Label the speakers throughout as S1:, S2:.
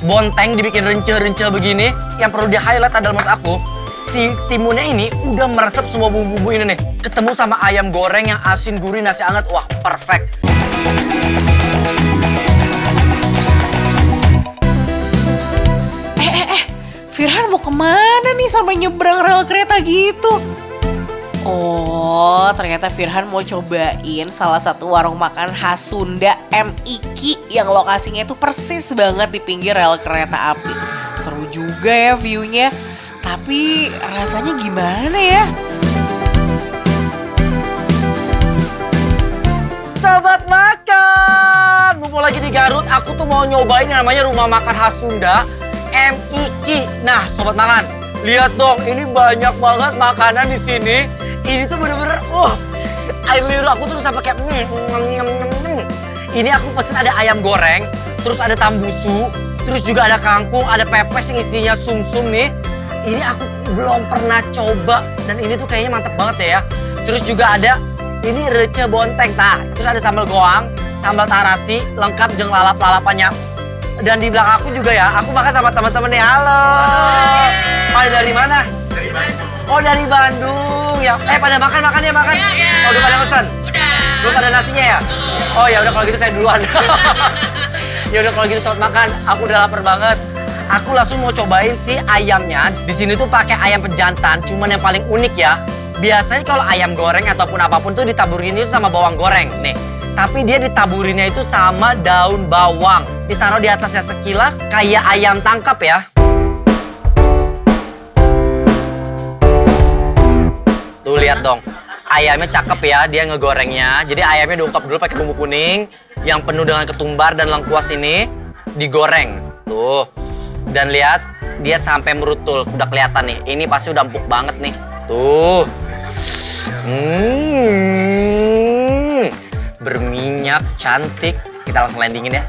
S1: bonteng dibikin renceh-renceh begini. Yang perlu di-highlight adalah menurut aku, si timunnya ini udah meresap semua bumbu-bumbu ini nih. Ketemu sama ayam goreng yang asin, gurih, nasi hangat. Wah, perfect.
S2: Firhan mau kemana nih sampai nyebrang rel kereta gitu? Oh, ternyata Firhan mau cobain salah satu warung makan khas Sunda, M. Iki, yang lokasinya itu persis banget di pinggir rel kereta api. Seru juga ya view-nya, tapi rasanya gimana ya?
S1: Sobat makan, mumpung lagi di Garut, aku tuh mau nyobain yang namanya rumah makan khas Sunda, M. Iki. Nah, sobat makan, lihat dong, ini banyak banget makanan di sini. Ini tuh bener-bener, air liur aku tuh sampai kayak Ini aku pesen ada ayam goreng, terus ada tambusu, terus juga ada kangkung, ada pepes yang isinya sumsum nih. Ini aku belum pernah coba dan ini tuh kayaknya mantep banget ya. Terus juga ada ini receh bonteng, terus ada sambal goang, sambal tarasi, lengkap jeung lalap-lalapannya. Dan di belakang aku juga ya, aku makan sama teman-teman nih. Halo. Pada dari mana? Dari Bandung. Oh, dari Bandung ya. Pada makan ya makan. Ya. Oh, udah pada pesan? Udah. Belum ada nasinya ya? Oh ya udah kalau gitu saya duluan. Ya udah kalau gitu sobat makan, aku udah lapar banget. Aku langsung mau cobain si ayamnya. Di sini tuh pakai ayam pejantan, cuman yang paling unik ya. Biasanya kalau ayam goreng ataupun apapun tuh ditaburin itu sama bawang goreng. Nih, tapi dia ditaburinnya itu sama daun bawang. Ditaruh di atasnya sekilas kayak ayam tangkap ya. Tuh lihat dong, ayamnya cakep ya, dia ngegorengnya. Jadi ayamnya diungkap dulu pakai bumbu kuning yang penuh dengan ketumbar dan lengkuas ini digoreng. Tuh, dan lihat dia sampai merutul, udah kelihatan nih. Ini pasti udah empuk banget nih. Tuh, berminyak, cantik. Kita langsung landingin ya.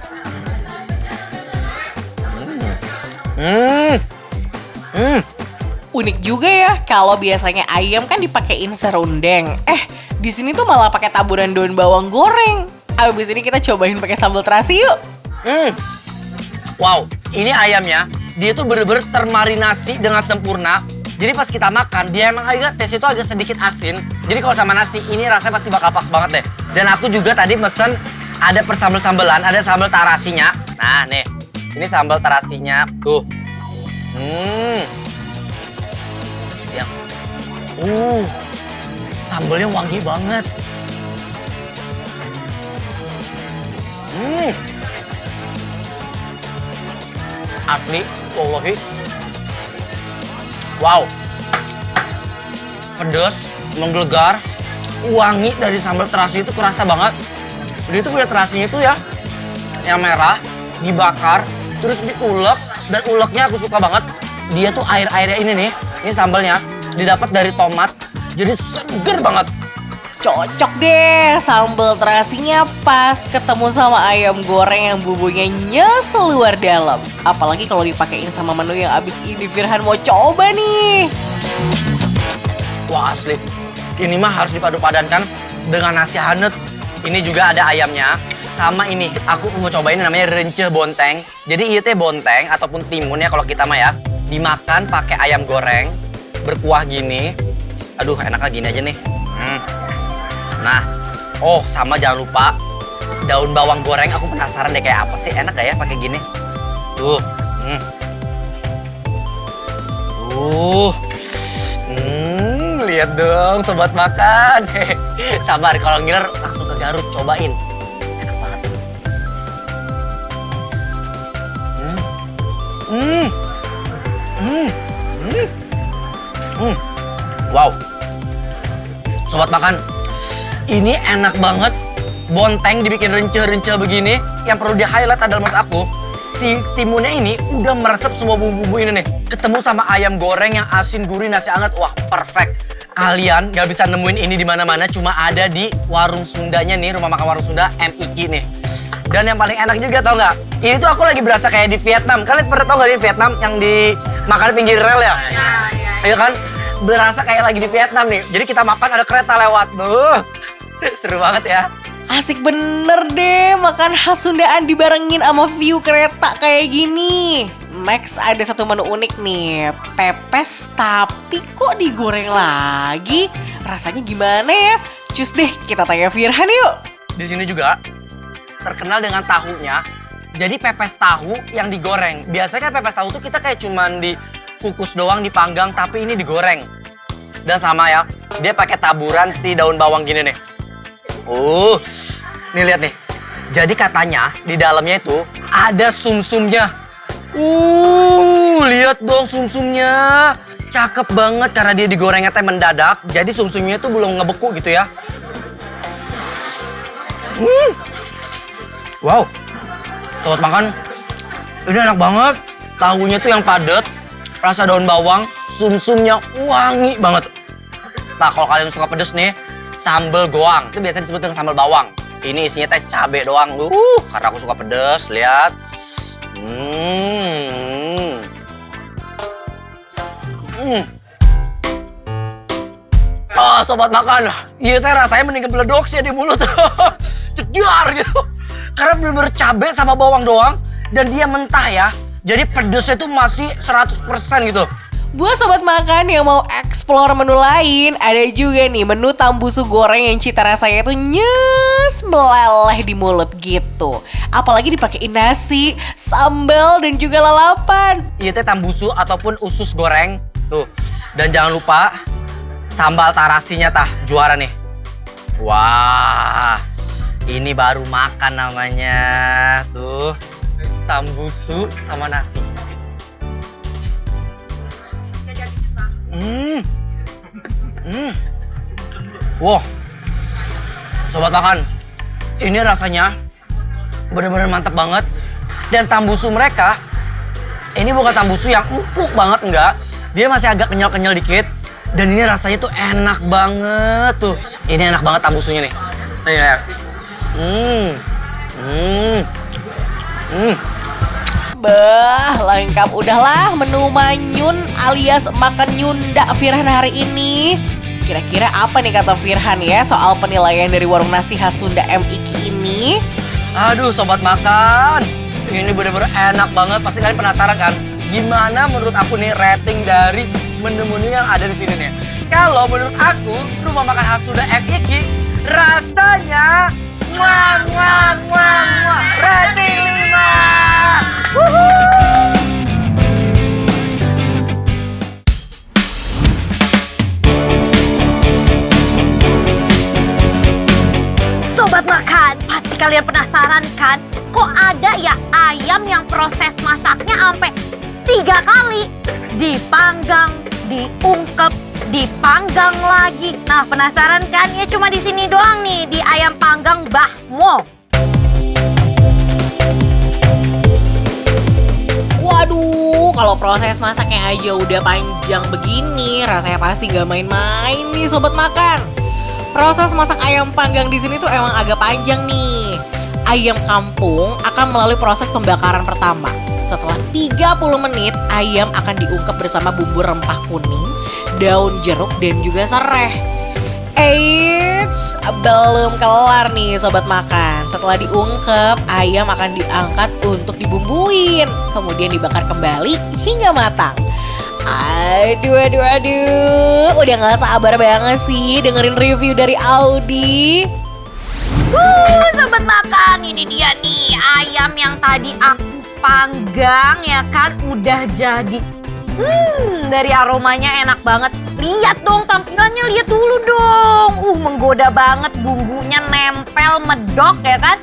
S2: Unik juga ya, kalau biasanya ayam kan dipakein serundeng. Di sini tuh malah pakai taburan daun bawang goreng. Abis ini kita cobain pakai sambal terasi yuk.
S1: Wow, ini ayamnya, dia tuh bener-bener termarinasi dengan sempurna. Jadi pas kita makan, dia emang agak tes itu agak sedikit asin. Jadi kalau sama nasi, ini rasanya pasti bakal pas banget deh. Dan aku juga tadi mesen ada persambal-sambelan, ada sambal tarasinya. Nah nih, ini sambal tarasinya, tuh. Ya. Sambalnya wangi banget. Asli, wallahi. Wow. Pedas, menggelegar, wangi dari sambal terasi itu kerasa banget. Dia itu punya terasinya itu ya, yang merah, dibakar, terus diulek, dan uleknya aku suka banget. Dia tuh air-airnya ini sambalnya, didapat dari tomat, jadi seger banget.
S2: Cocok deh, sambal terasinya pas ketemu sama ayam goreng yang bumbunya nyesel luar dalam. Apalagi kalau dipakein sama menu yang abis ini Firhan mau coba nih.
S1: Wah asli, ini mah harus dipadu-padankan dengan nasi hangat. Ini juga ada ayamnya, sama ini aku mau cobain namanya renceh bonteng. Jadi iya teh bonteng ataupun timun ya kalau kita mah ya, dimakan pakai ayam goreng berkuah gini. Aduh enaknya gini aja nih. Nah, sama jangan lupa daun bawang goreng. Aku penasaran deh kayak apa sih, enak gak ya pakai gini? Tuh, lihat dong sobat makan. Sabar, kalau ngiler langsung ke Garut cobain. Enak banget. Wow, sobat makan. Ini enak banget, bonteng dibikin renceh-renceh begini. Yang perlu di-highlight adalah menurut aku, si timunnya ini udah meresap semua bumbu-bumbu ini nih. Ketemu sama ayam goreng yang asin, gurih, nasi hangat. Wah, perfect. Kalian gak bisa nemuin ini di mana-mana, cuma ada di warung Sundanya nih, rumah makan warung Sunda M. Iki nih. Dan yang paling enak juga tau nggak? Ini tuh aku lagi berasa kayak di Vietnam. Kalian pernah tau nggak di Vietnam yang di makan pinggir rel ya? Iya kan? Berasa kayak lagi di Vietnam nih. Jadi kita makan ada kereta lewat tuh. Seru banget ya.
S2: Asik bener deh makan khas Sundaan dibarengin sama view kereta kayak gini. Next ada satu menu unik nih, pepes tapi kok digoreng lagi? Rasanya gimana ya? Cus deh kita tanya Firhan yuk.
S1: Di sini juga terkenal dengan tahunya. Jadi pepes tahu yang digoreng. Biasanya kan pepes tahu tuh kita kayak cuman dikukus doang, dipanggang, tapi ini digoreng. Dan sama ya, dia pakai taburan si daun bawang gini nih. Nih lihat nih. Jadi katanya di dalamnya itu ada sumsumnya. Lihat dong sumsumnya. Cakep banget karena dia digorengnya teh mendadak. Jadi sumsumnya itu belum ngebeku gitu ya. Wow. Sobat makan, ini enak banget. Tahunya tuh yang padat, rasa daun bawang, sumsumnya wangi banget. Nah kalau kalian suka pedes nih, sambal goang. Itu biasa disebut dengan sambal bawang. Ini isinya teh cabe doang. Karena aku suka pedes, lihat. Sobat makan, iya teh rasanya mending kebeledok sih di mulut. Jedar gitu. Karena bener-bener cabe sama bawang doang. Dan dia mentah ya. Jadi pedesnya tuh masih 100% gitu.
S2: Buat sobat makan yang mau explore menu lain, ada juga nih menu tambusu goreng yang cita rasanya tuh nyes meleleh di mulut gitu. Apalagi dipakein nasi, sambal dan juga lalapan.
S1: Iya teh tambusu ataupun usus goreng tuh. Dan jangan lupa sambal tarasinya tah juara nih. Wah, ini baru makan namanya tuh tambusu sama nasi. Wow, sobat makan, ini rasanya benar-benar mantap banget. Dan tambusu mereka, ini bukan tambusu yang empuk banget, enggak. Dia masih agak kenyal-kenyal dikit. Dan ini rasanya tuh enak banget tuh. Ini enak banget tambusunya nih. Nih ya.
S2: Bah, lengkap udahlah menu manyun alias makan nyunda Firhan hari ini. Kira-kira apa nih kata Firhan ya soal penilaian dari warung nasi khas Sunda MIKI ini?
S1: Aduh sobat makan, ini bener-bener enak banget. Pasti kalian penasaran kan? Gimana menurut aku nih rating dari menu-menu yang ada di sini nih? Kalau menurut aku, rumah makan khas Sunda MIKI rasanya rating 5.
S3: Sobat makan, pasti kalian penasaran kan? Kok ada ya ayam yang proses masaknya sampai 3 kali? Dipanggang, diungkep, dipanggang lagi. Nah, penasaran kan? Ya cuma di sini doang nih, di ayam panggang Mbah Mo.
S2: Waduh, kalau proses masaknya aja udah panjang begini, rasanya pasti gak main-main nih sobat makan. Proses masak ayam panggang di sini tuh emang agak panjang nih. Ayam kampung akan melalui proses pembakaran pertama. Setelah 30 menit, ayam akan diungkep bersama bumbu rempah kuning, daun jeruk dan juga serai. Eits, belum kelar nih sobat makan. Setelah diungkep, ayam akan diangkat untuk dibumbuin. Kemudian dibakar kembali hingga matang. Aduh. Udah gak sabar banget sih dengerin review dari Audi.
S3: Sobat makan, ini dia nih ayam yang tadi aku panggang ya kan udah jadi. Dari aromanya enak banget. Lihat dong tampilannya, lihat dulu dong. Menggoda banget, bumbunya nempel, medok ya kan.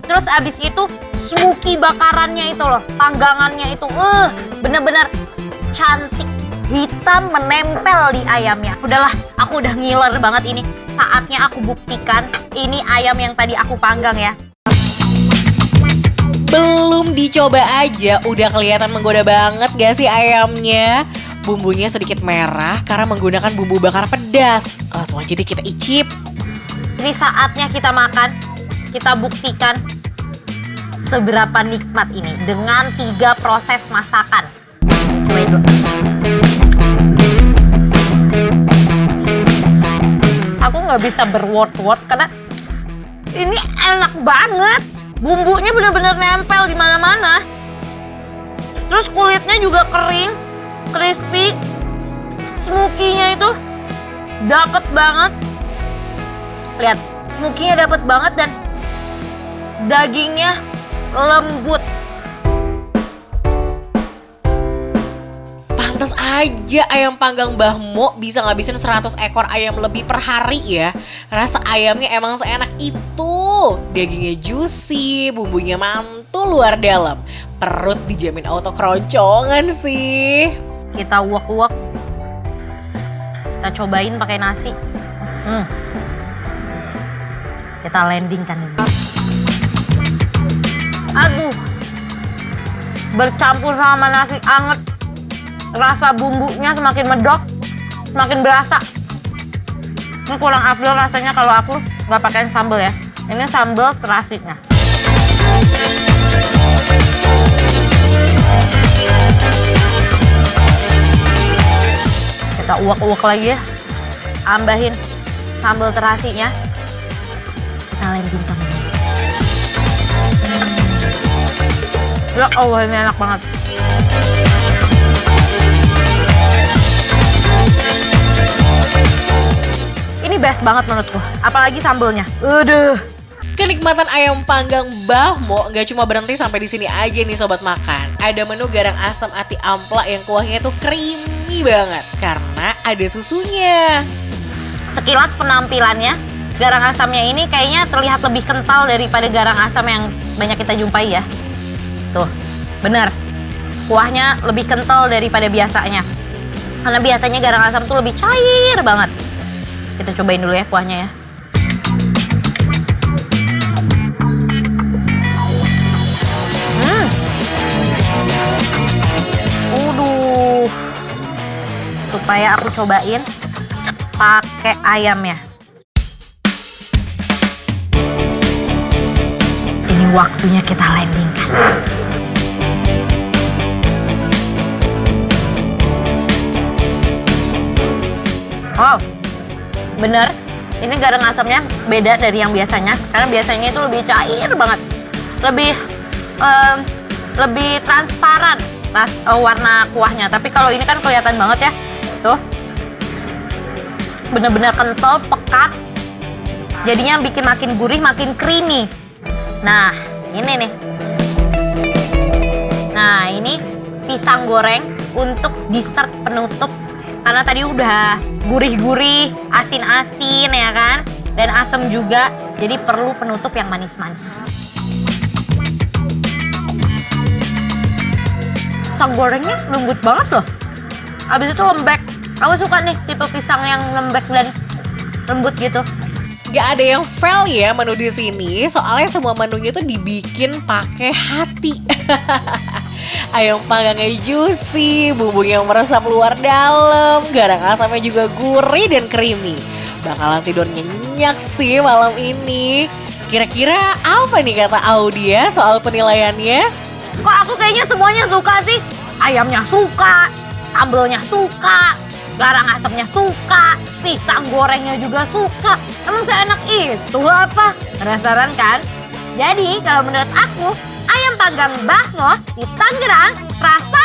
S3: Terus abis itu smoky bakarannya itu loh, panggangannya itu bener-bener cantik. Hitam menempel di ayamnya. Udahlah, aku udah ngiler banget ini. Saatnya aku buktikan ini ayam yang tadi aku panggang ya.
S2: Belum dicoba aja udah kelihatan menggoda banget gak sih ayamnya? Bumbunya sedikit merah karena menggunakan bumbu bakar pedas. Langsung aja deh kita icip.
S3: Ini saatnya kita makan. Kita buktikan seberapa nikmat ini dengan 3 proses masakan. Cobain dulu. Aku nggak bisa berword-word karena Ini enak banget. Bumbunya bener-bener nempel di mana-mana. Terus kulitnya juga kering, crispy. Smoky-nya itu dapet banget. Lihat, smoky-nya dapet banget dan dagingnya lembut.
S2: Pantes aja ayam panggang Mbah Mo bisa ngabisin 100 ekor ayam lebih per hari ya. Rasa ayamnya emang seenak itu. Dagingnya juicy, bumbunya mantul luar dalam. Perut dijamin auto keroncongan sih.
S3: Kita uwek-uwek. Kita cobain pakai nasi. Kita landingkan ini. Aduh. Bercampur sama nasi anget. Rasa bumbunya semakin medok, semakin berasa. Ini kurang afdol rasanya kalau aku nggak pakai sambal ya. Ini sambal terasinya. Kita uwek-uwek lagi ya. Ambahin sambal terasinya. Kita landingkan ini. Ya Allah, ini enak banget. Ini best banget menurutku, apalagi sambelnya. Aduh.
S2: Kenikmatan ayam panggang Mbah Mo gak cuma berhenti sampai di sini aja nih sobat makan. Ada menu garang asam ati ampla yang kuahnya tuh creamy banget karena ada susunya.
S3: Sekilas penampilannya, garang asamnya ini kayaknya terlihat lebih kental daripada garang asam yang banyak kita jumpai ya. Tuh, bener. Kuahnya lebih kental daripada biasanya. Karena biasanya garang asam tuh lebih cair banget. Kita cobain dulu ya kuahnya ya. Supaya aku cobain pakai ayamnya. Ini waktunya kita landingkan. Wow, bener. Ini garang asamnya beda dari yang biasanya. Karena biasanya itu lebih cair banget, lebih transparan warna kuahnya. Tapi kalau ini kan kelihatan banget ya. Tuh, bener-bener kental, pekat. Jadinya bikin makin gurih, makin creamy. Nah, ini nih. Nah, ini pisang goreng untuk dessert penutup. Karena tadi udah gurih-gurih, asin-asin ya kan? Dan asam juga, jadi perlu penutup yang manis-manis. Pisang gorengnya lembut banget loh. Habis itu lembek. Aku suka nih tipe pisang yang lembek dan lembut gitu.
S2: Gak ada yang fail ya menu di sini, soalnya semua menunya tuh dibikin pakai hati. Ayam panggangnya juicy, bumbunya meresap luar dalam, garang asamnya juga gurih dan creamy. Bakalan tidur nyenyak sih malam ini. Kira-kira apa nih kata Audia soal penilaiannya?
S3: Kok aku kayaknya semuanya suka sih? Ayamnya suka, sambelnya suka, garang asamnya suka, pisang gorengnya juga suka. Emang seenak itu apa? Penasaran kan? Jadi kalau menurut aku, ayam panggang Mbah Mo di Tangerang rasa